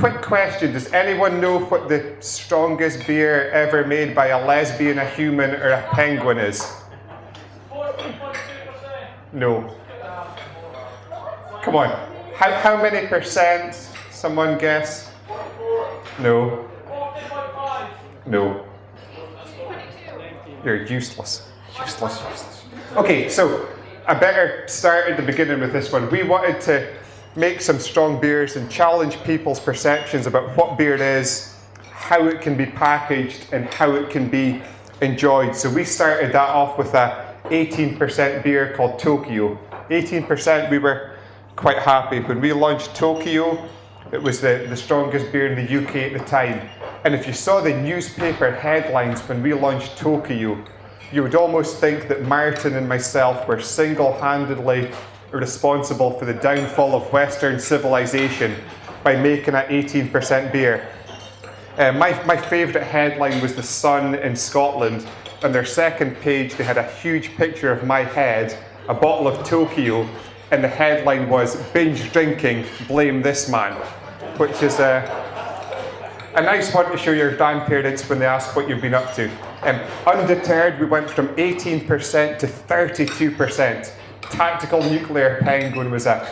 quick question. Does anyone know what the strongest beer ever made by a lesbian, a human, or a penguin is? 40.2%. No. Come on. How many percent? Someone guess? No. 40.5. No. You're useless. Useless. Okay, so I better start at the beginning with this one. We wanted to make some strong beers and challenge people's perceptions about what beer is, how it can be packaged, and how it can be enjoyed. So we started that off with a 18% beer called Tokyo. 18%, we were quite happy. When we launched Tokyo, it was the strongest beer in the UK at the time. And if you saw the newspaper headlines when we launched Tokyo, you would almost think that Martin and myself were single-handedly responsible for the downfall of Western civilization by making an 18% beer. My favourite headline was The Sun in Scotland. On their second page, they had a huge picture of my head, a bottle of Tokyo, and the headline was, "Binge drinking, blame this man," which is a nice one to show your grandparents when they ask what you've been up to. Undeterred, we went from 18% to 32%. Tactical Nuclear Penguin was a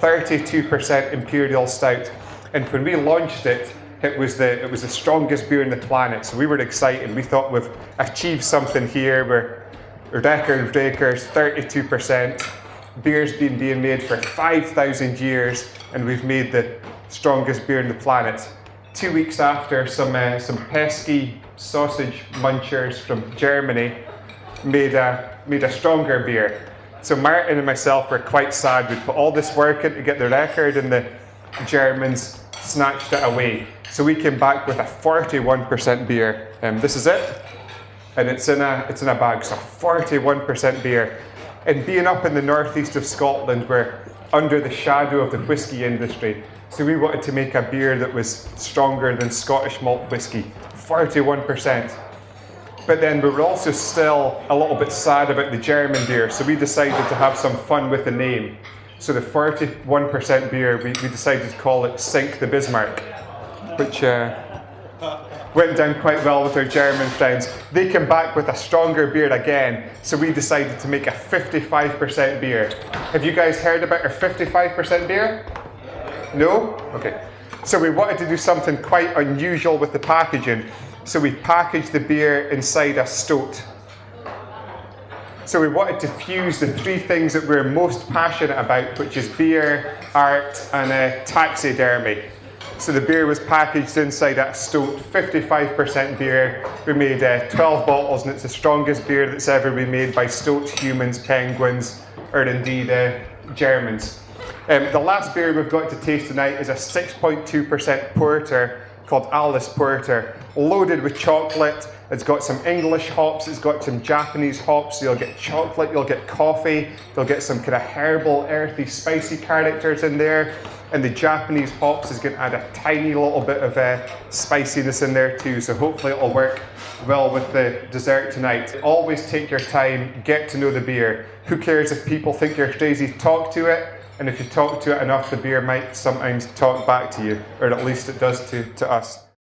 32% Imperial Stout. And when we launched it, it was the strongest beer on the planet. So we were excited. We thought we've achieved something here. We're record breakers, 32%. Beer's been being made for 5,000 years, and we've made the strongest beer on the planet. 2 weeks after, some pesky sausage munchers from Germany made a stronger beer. So Martin and myself were quite sad. We put all this work in to get the record, and the Germans snatched it away. So we came back with a 41% beer. This is it, and it's in a bag. So 41% beer. And being up in the northeast of Scotland, we're under the shadow of the whiskey industry. So we wanted to make a beer that was stronger than Scottish malt whiskey. 41%. But then we were also still a little bit sad about the German beer, so we decided to have some fun with the name. So the 41% beer, we decided to call it Sink the Bismarck, which went down quite well with our German friends. They came back with a stronger beer again, so we decided to make a 55% beer. Have you guys heard about our 55% beer? No? Okay. So we wanted to do something quite unusual with the packaging. So we packaged the beer inside a stoat. So we wanted to fuse the three things that we're most passionate about, which is beer, art, and taxidermy. So the beer was packaged inside a stoat, 55% beer. We made 12 bottles, and it's the strongest beer that's ever been made by stoats, humans, penguins, or indeed Germans. The last beer we've got to taste tonight is a 6.2% porter called Alice Porter, loaded with chocolate. It's got some English hops, it's got some Japanese hops, so you'll get chocolate, you'll get coffee, you'll get some kind of herbal, earthy, spicy characters in there, and the Japanese hops is going to add a tiny little bit of spiciness in there too, so hopefully it'll work well with the dessert tonight. Always take your time, get to know the beer. Who cares if people think you're crazy? Talk to it, and if you talk to it enough, the beer might sometimes talk back to you, or at least it does to us.